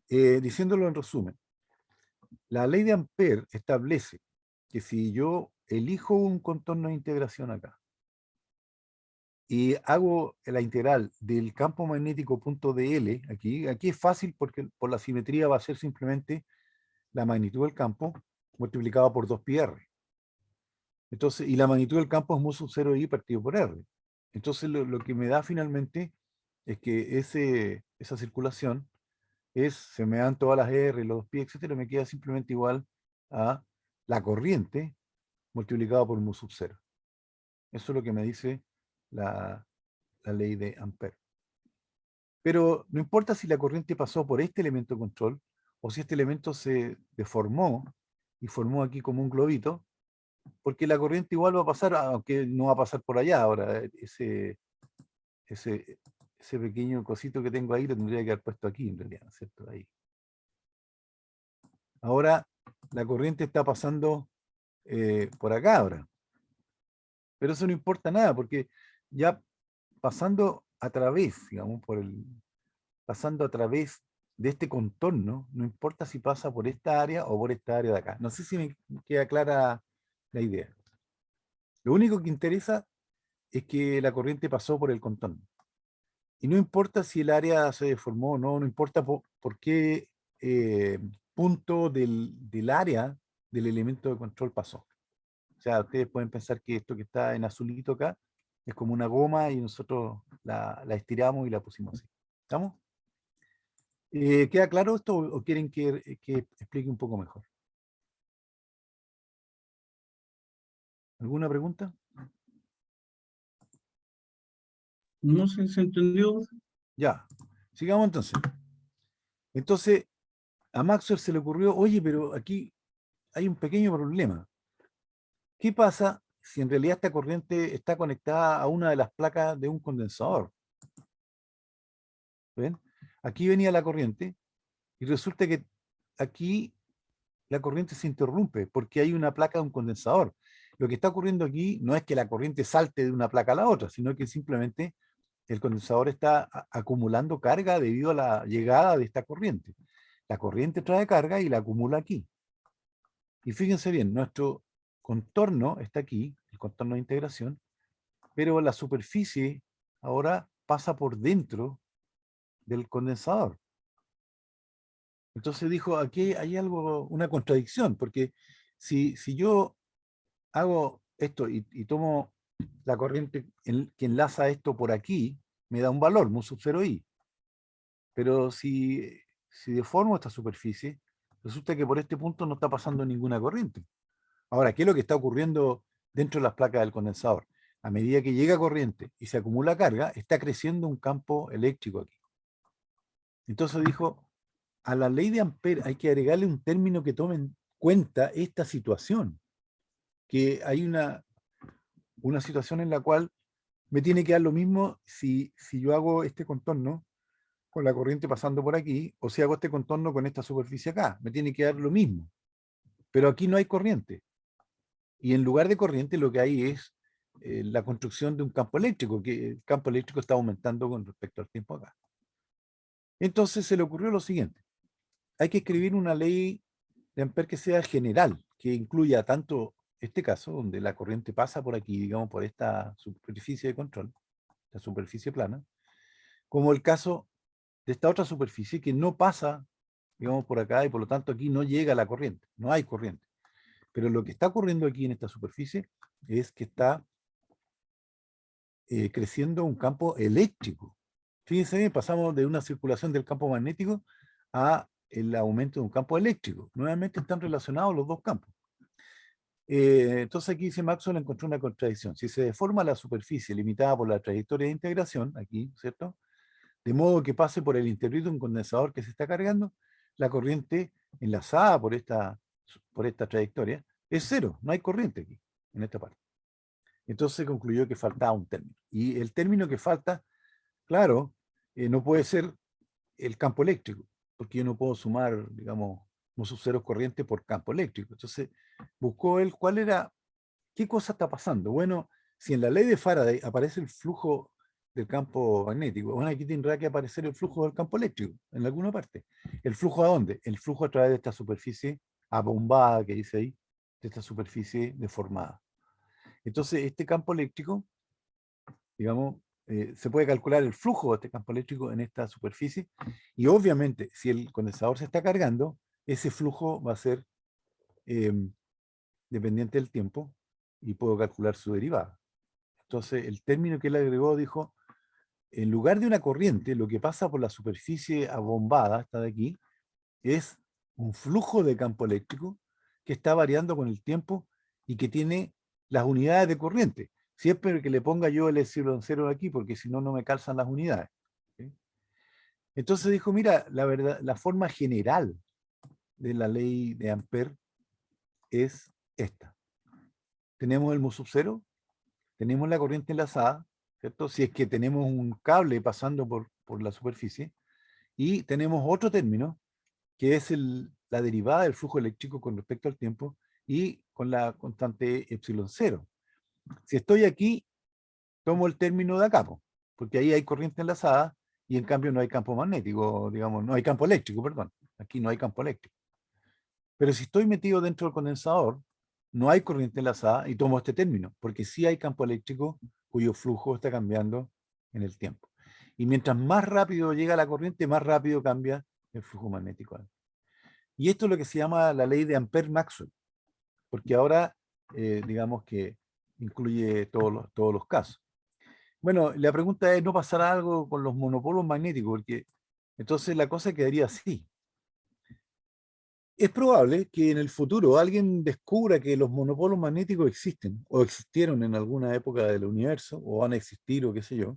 Diciéndolo en resumen, la ley de Ampère establece que si yo elijo un contorno de integración acá y hago la integral del campo magnético punto dl, aquí es fácil porque por la simetría va a ser simplemente la magnitud del campo multiplicado por 2πr. Entonces, y la magnitud del campo es mu sub 0i partido por r. Entonces lo que me da finalmente es que esa circulación se me dan todas las R, los 2π, etcétera, me queda simplemente igual a la corriente multiplicado por mu sub 0. Eso es lo que me dice la ley de Ampère. Pero no importa si la corriente pasó por este elemento de control o si este elemento se deformó y formó aquí como un globito, porque la corriente igual va a pasar, aunque no va a pasar por allá. Ahora, ese pequeño cosito que tengo ahí lo tendría que haber puesto aquí, en realidad, ¿cierto? Ahí. Ahora, la corriente está pasando por acá ahora. Pero eso no importa nada, porque ya pasando a través, digamos, pasando a través de este contorno, no importa si pasa por esta área o por esta área de acá. No sé si me queda clara la idea. Lo único que interesa es que la corriente pasó por el contorno. Y no importa si el área se deformó o no, no importa por qué punto del área del elemento de control pasó. O sea, ustedes pueden pensar que esto que está en azulito acá es como una goma y nosotros la estiramos y la pusimos así. ¿Estamos? ¿Queda claro esto o quieren que explique un poco mejor? ¿Alguna pregunta? No sé si se entendió. Ya, sigamos entonces. Entonces, a Maxwell se le ocurrió, oye, pero aquí hay un pequeño problema. ¿Qué pasa si en realidad esta corriente está conectada a una de las placas de un condensador? ¿Ven? Aquí venía la corriente y resulta que aquí la corriente se interrumpe porque hay una placa de un condensador. Lo que está ocurriendo aquí no es que la corriente salte de una placa a la otra, sino que simplemente el condensador está acumulando carga debido a la llegada de esta corriente. La corriente trae carga y la acumula aquí. Y fíjense bien, nuestro contorno está aquí, el contorno de integración, pero la superficie ahora pasa por dentro del condensador. Entonces dijo, aquí hay algo, una contradicción, porque si yo hago esto y tomo la corriente que enlaza esto por aquí, me da un valor, mu sub 0i. Pero si deformo esta superficie, resulta que por este punto no está pasando ninguna corriente. Ahora, ¿qué es lo que está ocurriendo dentro de las placas del condensador? A medida que llega corriente y se acumula carga, está creciendo un campo eléctrico aquí. Entonces dijo, a la ley de Ampère hay que agregarle un término que tome en cuenta esta situación, que hay una situación en la cual me tiene que dar lo mismo si yo hago este contorno con la corriente pasando por aquí, o si hago este contorno con esta superficie acá, me tiene que dar lo mismo. Pero aquí no hay corriente. Y en lugar de corriente lo que hay es la construcción de un campo eléctrico, que el campo eléctrico está aumentando con respecto al tiempo acá. Entonces se le ocurrió lo siguiente. Hay que escribir una ley de Ampère que sea general, que incluya tanto este caso, donde la corriente pasa por aquí, digamos, por esta superficie de control, la superficie plana, como el caso de esta otra superficie que no pasa, digamos, por acá y por lo tanto aquí no llega la corriente, no hay corriente. Pero lo que está ocurriendo aquí en esta superficie es que está creciendo un campo eléctrico. Fíjense bien, pasamos de una circulación del campo magnético a el aumento de un campo eléctrico. Nuevamente están relacionados los dos campos. Entonces aquí dice Maxwell encontró una contradicción. Si se deforma la superficie limitada por la trayectoria de integración, aquí, ¿cierto? De modo que pase por el interior de un condensador que se está cargando, la corriente enlazada por esta trayectoria es cero, no hay corriente aquí, en esta parte. Entonces concluyó que faltaba un término. Y el término que falta, claro, no puede ser el campo eléctrico, porque yo no puedo sumar, digamos, un subcero corriente por campo eléctrico. Entonces buscó él qué cosa está pasando. Bueno, si en la ley de Faraday aparece el flujo del campo magnético, bueno, aquí tendrá que aparecer el flujo del campo eléctrico, en alguna parte. ¿El flujo a dónde? El flujo a través de esta superficie abombada que dice ahí, de esta superficie deformada. Entonces, este campo eléctrico, digamos, se puede calcular el flujo de este campo eléctrico en esta superficie, y obviamente, si el condensador se está cargando, ese flujo va a ser dependiente del tiempo, y puedo calcular su derivada. Entonces, el término que él agregó dijo, en lugar de una corriente, lo que pasa por la superficie abombada, esta de aquí, es un flujo de campo eléctrico que está variando con el tiempo y que tiene las unidades de corriente. Siempre que le ponga yo el epsilon cero aquí, porque si no, no me calzan las unidades. ¿Sí? Entonces dijo, mira, la verdad, la forma general de la ley de Ampère es esta. Tenemos el mu sub 0, tenemos la corriente enlazada, ¿cierto? Si es que tenemos un cable pasando por la superficie, y tenemos otro término, que es la derivada del flujo eléctrico con respecto al tiempo, y con la constante epsilon cero. Si estoy aquí, tomo el término de acá, porque ahí hay corriente enlazada, y en cambio no hay campo magnético, digamos, no hay campo eléctrico, perdón. Aquí no hay campo eléctrico. Pero si estoy metido dentro del condensador, no hay corriente enlazada y tomo este término, porque sí hay campo eléctrico cuyo flujo está cambiando en el tiempo. Y mientras más rápido llega la corriente, más rápido cambia el flujo magnético. Y esto es lo que se llama la ley de Ampère-Maxwell, porque ahora digamos que incluye todos los casos. Bueno, la pregunta es, ¿no pasará algo con los monopolos magnéticos? Porque entonces la cosa quedaría así. Es probable que en el futuro alguien descubra que los monopolos magnéticos existen o existieron en alguna época del universo o van a existir o qué sé yo.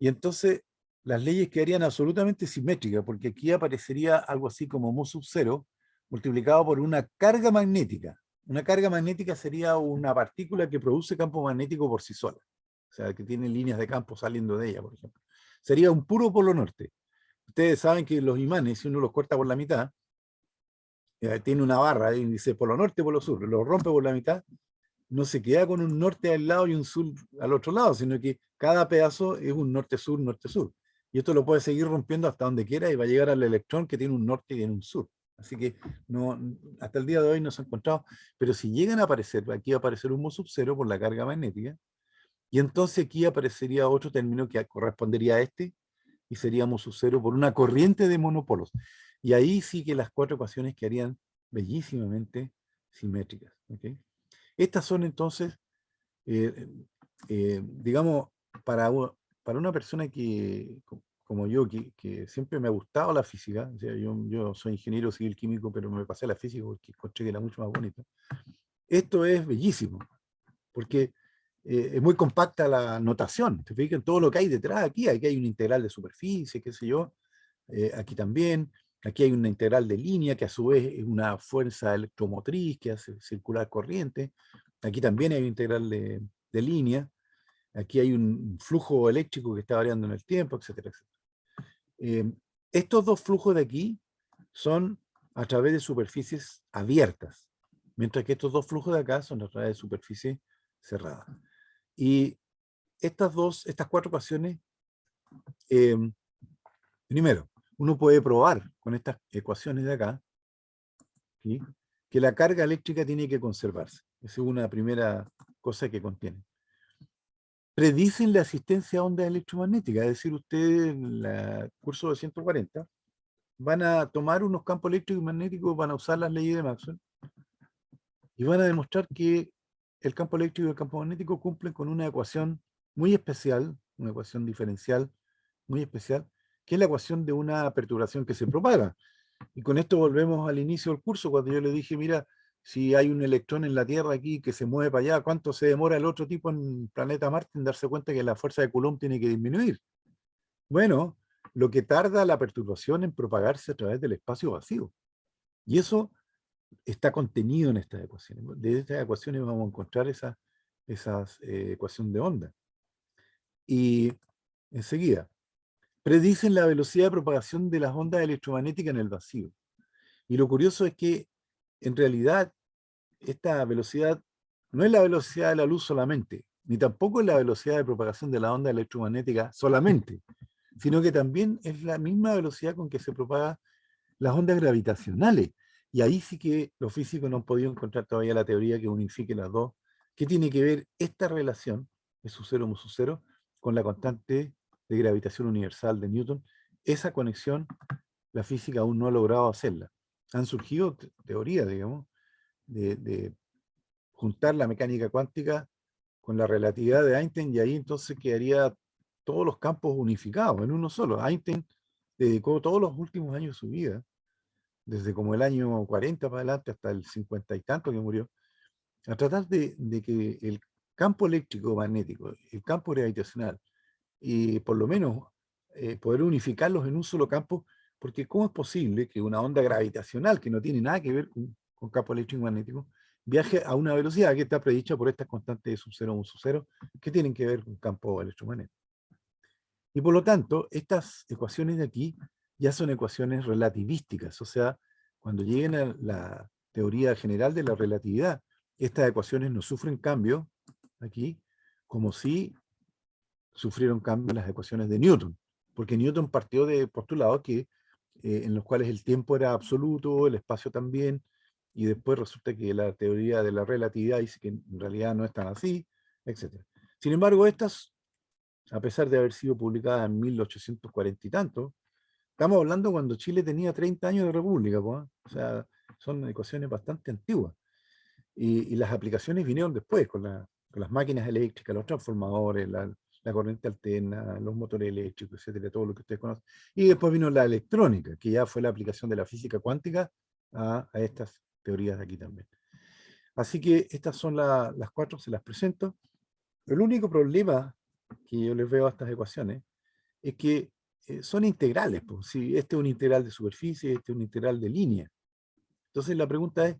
Y entonces las leyes quedarían absolutamente simétricas porque aquí aparecería algo así como mu sub 0 multiplicado por una carga magnética. Una carga magnética sería una partícula que produce campo magnético por sí sola. O sea, que tiene líneas de campo saliendo de ella, por ejemplo. Sería un puro polo norte. Ustedes saben que los imanes, si uno los corta por la mitad, tiene una barra y dice polo norte, polo sur, lo rompe por la mitad, no se queda con un norte al lado y un sur al otro lado, sino que cada pedazo es un norte-sur, norte-sur. Y esto lo puede seguir rompiendo hasta donde quiera y va a llegar al electrón que tiene un norte y tiene un sur. Así que no, hasta el día de hoy no se ha encontrado, pero si llegan a aparecer, aquí va a aparecer un mu sub 0 por la carga magnética, y entonces aquí aparecería otro término que correspondería a este, y sería mu sub 0 por una corriente de monopolos. Y ahí sí que las cuatro ecuaciones quedarían bellísimamente simétricas. ¿Okay? Estas son entonces, digamos, para una persona como yo, que siempre me ha gustado la física, o sea, yo soy ingeniero civil químico, pero me pasé a la física porque encontré que era mucho más bonita. Esto es bellísimo, porque es muy compacta la notación. Te fijas en todo lo que hay detrás aquí hay una integral de superficie, qué sé yo, aquí también. Aquí hay una integral de línea que a su vez es una fuerza electromotriz que hace circular corriente. Aquí también hay una integral de línea. Aquí hay un flujo eléctrico que está variando en el tiempo, etcétera, etcétera. Estos dos flujos de aquí son a través de superficies abiertas, mientras que estos dos flujos de acá son a través de superficies cerradas. Y estas cuatro ecuaciones, primero, uno puede probar con estas ecuaciones de acá, ¿sí?, que la carga eléctrica tiene que conservarse. Esa es una primera cosa que contiene. Predicen la asistencia a ondas electromagnéticas, es decir, ustedes en el curso de 140 van a tomar unos campos eléctricos y magnéticos, van a usar las leyes de Maxwell y van a demostrar que el campo eléctrico y el campo magnético cumplen con una ecuación muy especial, una ecuación diferencial muy especial, que es la ecuación de una perturbación que se propaga. Y con esto volvemos al inicio del curso, cuando yo le dije, mira, si hay un electrón en la Tierra aquí que se mueve para allá, ¿cuánto se demora el otro tipo en el planeta Marte en darse cuenta que la fuerza de Coulomb tiene que disminuir? Bueno, lo que tarda la perturbación en propagarse a través del espacio vacío. Y eso está contenido en estas ecuaciones. De estas ecuaciones vamos a encontrar esa ecuación de onda. Y enseguida, predicen la velocidad de propagación de las ondas electromagnéticas en el vacío. Y lo curioso es que, en realidad, esta velocidad no es la velocidad de la luz solamente, ni tampoco es la velocidad de propagación de la onda electromagnética solamente, sino que también es la misma velocidad con que se propagan las ondas gravitacionales. Y ahí sí que los físicos no han podido encontrar todavía la teoría que unifique las dos. ¿Qué tiene que ver esta relación, de su cero mu su cero, con la constante de gravitación universal de Newton? Esa conexión la física aún no ha logrado hacerla. Han surgido teorías, digamos, de juntar la mecánica cuántica con la relatividad de Einstein, y ahí entonces quedaría todos los campos unificados en uno solo. Einstein dedicó todos los últimos años de su vida, desde como el año 40 para adelante hasta el 50 y tanto que murió, a tratar de que el campo eléctrico magnético, el campo gravitacional, y por lo menos poder unificarlos en un solo campo, porque ¿cómo es posible que una onda gravitacional que no tiene nada que ver con campo eléctrico y magnético viaje a una velocidad que está predicha por estas constantes de sub 0 mu sub 0 que tienen que ver con campo electromagnético? Y por lo tanto, estas ecuaciones de aquí ya son ecuaciones relativísticas, o sea, cuando lleguen a la teoría general de la relatividad, estas ecuaciones no sufren cambio aquí, como si sufrieron cambio en las ecuaciones de Newton, porque Newton partió de postulados en los cuales el tiempo era absoluto, el espacio también, y después resulta que la teoría de la relatividad dice que en realidad no es tan así, etc. Sin embargo, estas, a pesar de haber sido publicadas en 1840 y tanto, estamos hablando cuando Chile tenía 30 años de república, pues, ¿eh? O sea, son ecuaciones bastante antiguas. Y las aplicaciones vinieron después, con las máquinas eléctricas, los transformadores, la corriente alterna, los motores eléctricos, etcétera, todo lo que ustedes conocen. Y después vino la electrónica, que ya fue la aplicación de la física cuántica a estas teorías de aquí también. Así que estas son las 4, se las presento. El único problema que yo les veo a estas ecuaciones es que son integrales. Pues. Si este es un integral de superficie, este es un integral de línea. Entonces la pregunta es,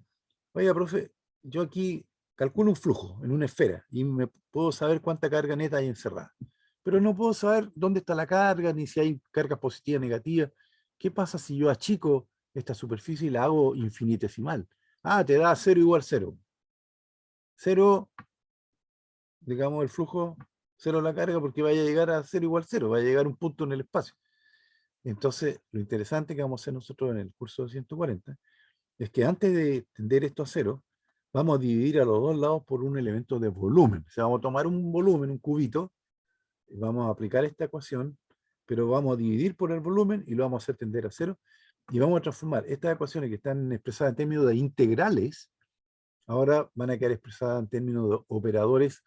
oiga, profe, yo aquí calculo un flujo en una esfera y me puedo saber cuánta carga neta hay encerrada. Pero no puedo saber dónde está la carga, ni si hay cargas positivas, negativas. ¿Qué pasa si yo achico esta superficie y la hago infinitesimal? Ah, te da 0 igual 0. 0, digamos, el flujo, 0 la carga, porque vaya a llegar a 0 igual 0, va a llegar a un punto en el espacio. Entonces, lo interesante que vamos a hacer nosotros en el curso de 140 es que antes de tender esto a 0, vamos a dividir a los dos lados por un elemento de volumen. O sea, vamos a tomar un volumen, un cubito, y vamos a aplicar esta ecuación, pero vamos a dividir por el volumen y lo vamos a hacer tender a 0, y vamos a transformar estas ecuaciones que están expresadas en términos de integrales, ahora van a quedar expresadas en términos de operadores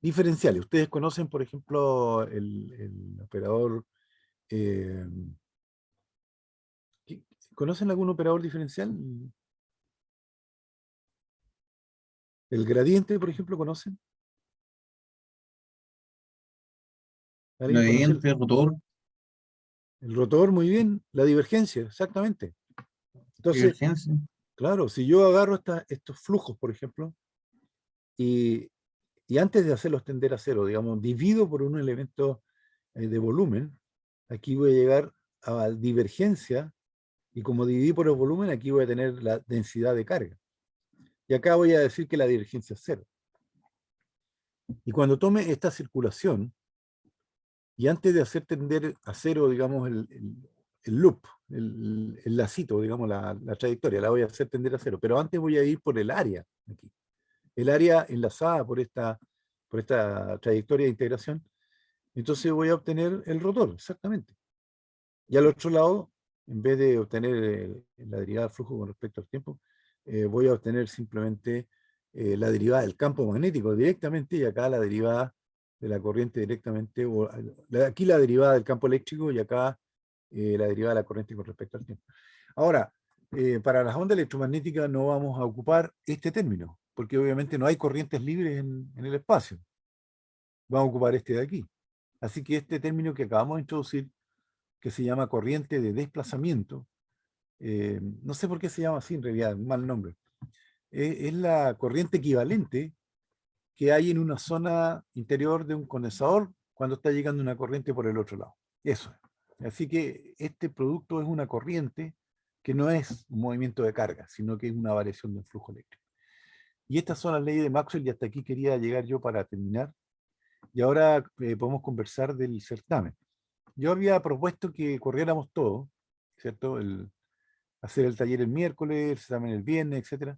diferenciales. Ustedes conocen, por ejemplo, el operador... ¿conocen algún operador diferencial? El gradiente, por ejemplo, ¿conocen? ¿Alguien conoce Gradiente, rotor, el rotor? Muy bien. La divergencia, exactamente. Entonces, divergencia. claro, si yo agarro estos flujos, por ejemplo, y antes de hacerlos tender a 0, digamos, divido por un elemento de volumen, aquí voy a llegar a divergencia, y como dividí por el volumen, aquí voy a tener la densidad de carga. Y acá voy a decir que la divergencia es 0. Y cuando tome esta circulación, y antes de hacer tender a 0, digamos, el loop, el lacito, digamos, la trayectoria, la voy a hacer tender a 0. Pero antes voy a ir por el área, aquí. El área enlazada por esta trayectoria de integración. Entonces voy a obtener el rotor, exactamente. Y al otro lado, en vez de obtener la derivada del flujo con respecto al tiempo, voy a obtener simplemente la derivada del campo magnético directamente, y acá la derivada de la corriente directamente, aquí la derivada del campo eléctrico y acá la derivada de la corriente con respecto al tiempo. Ahora, para las ondas electromagnéticas no vamos a ocupar este término, porque obviamente no hay corrientes libres en el espacio. Vamos a ocupar este de aquí. Así que este término que acabamos de introducir, que se llama corriente de desplazamiento, no sé por qué se llama así en realidad, un mal nombre, es la corriente equivalente que hay en una zona interior de un condensador cuando está llegando una corriente por el otro lado. Eso es. Así que este producto es una corriente que no es un movimiento de carga, sino que es una variación del flujo eléctrico. Y estas son las leyes de Maxwell, y hasta aquí quería llegar yo para terminar. Y ahora podemos conversar del certamen. Yo había propuesto que corriéramos todo, ¿cierto? Hacer el taller el miércoles, el certamen el viernes, etcétera.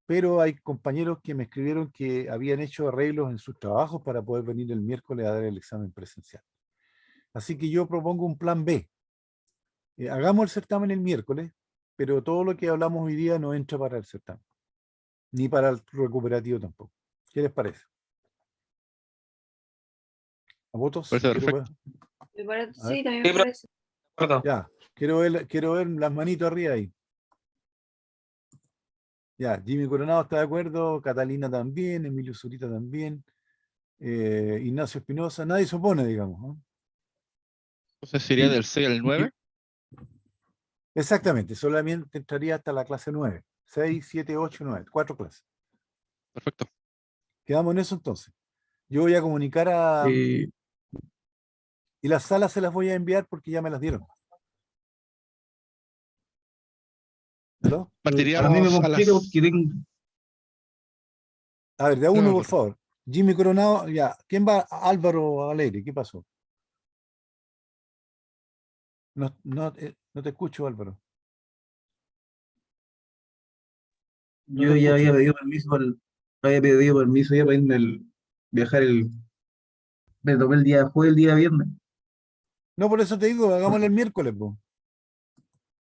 Pero hay compañeros que me escribieron que habían hecho arreglos en sus trabajos para poder venir el miércoles a dar el examen presencial. Así que yo propongo un plan B. Hagamos el certamen el miércoles, pero todo lo que hablamos hoy día no entra para el certamen, ni para el recuperativo tampoco. ¿Qué les parece? ¿A votos? Parece Quiero ver. perfecto. Sí, también me parece. Perdón. Ya, quiero ver las manitos arriba ahí. Ya, Jimmy Coronado está de acuerdo, Catalina también, Emilio Zurita también, Ignacio Espinosa, nadie se opone, digamos, ¿no? Entonces sería del 6 al 9. Exactamente, solamente entraría hasta la clase 9, 6, 7, 8, 9, 4 clases. Perfecto. Quedamos en eso entonces. Yo voy a comunicar a... Eh, y las salas se las voy a enviar porque ya me las dieron. ¿Aló? a mí me Partiríamos a complica las... porque tengo, A ver, de a uno, No, por claro. favor. Jimmy Coronado, ya. ¿Quién va? Álvaro Alegre, ¿qué pasó? No te escucho, Álvaro. No yo te ya escucho. había pedido permiso ya para irme viajar me tomé el día, fue el día viernes. No, por eso te digo, hagámoslo el miércoles, po.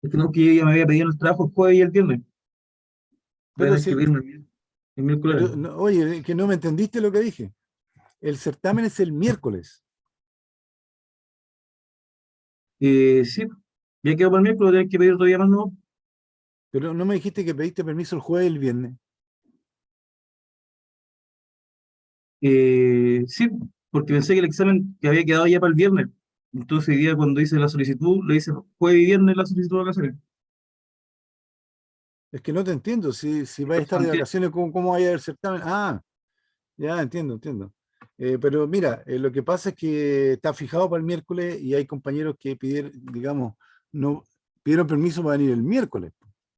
Es que no, que yo ya me había pedido el trabajo el jueves y el viernes. Voy a Pero tener que si, pedirme el viernes. El miércoles. Pero, oye, que no me entendiste lo que dije. El certamen es el miércoles. Sí, ya quedó para el miércoles, tenés que pedir otro día más, ¿no? Pero no me dijiste que pediste permiso el jueves y el viernes. Sí, porque pensé que el examen que había quedado ya para el viernes. Entonces, hoy día cuando hice la solicitud, le hice jueves y viernes la solicitud de vacaciones. Es que no te entiendo. Si vais a estar de Santiago, vacaciones, ¿cómo vaya el certamen? Ah, ya entiendo. Pero mira, lo que pasa es que está fijado para el miércoles y hay compañeros que pidieron, digamos, no pidieron permiso para venir el miércoles.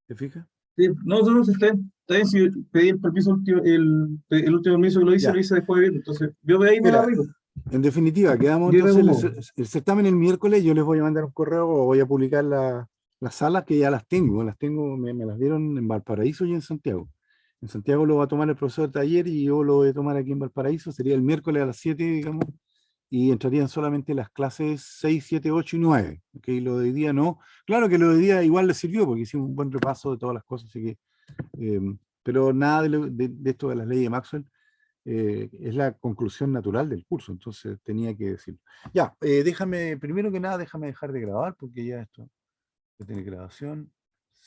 ¿Te fijas? sí, no, no, está bien, si pedí el permiso, el último permiso que lo Ya. hice después de viernes. Entonces, yo de ahí me Mira, arreglo. en definitiva, quedamos Yo me entonces acomodo. el certamen el miércoles. Yo les voy a mandar un correo o voy a publicar las salas que ya las tengo, me las dieron en Valparaíso y en Santiago. En Santiago lo va a tomar el profesor de taller y yo lo voy a tomar aquí en Valparaíso. Sería el miércoles a las 7, digamos, y entrarían solamente las clases 6, 7, 8 y 9. ¿Ok? Lo de hoy día no. Claro que lo de hoy día igual les sirvió porque hicimos un buen repaso de todas las cosas, así que, eh, pero nada de esto de las leyes de Maxwell es la conclusión natural del curso, entonces tenía que decirlo. Ya, déjame, primero que nada, déjame dejar de grabar porque ya esto ya tiene grabación.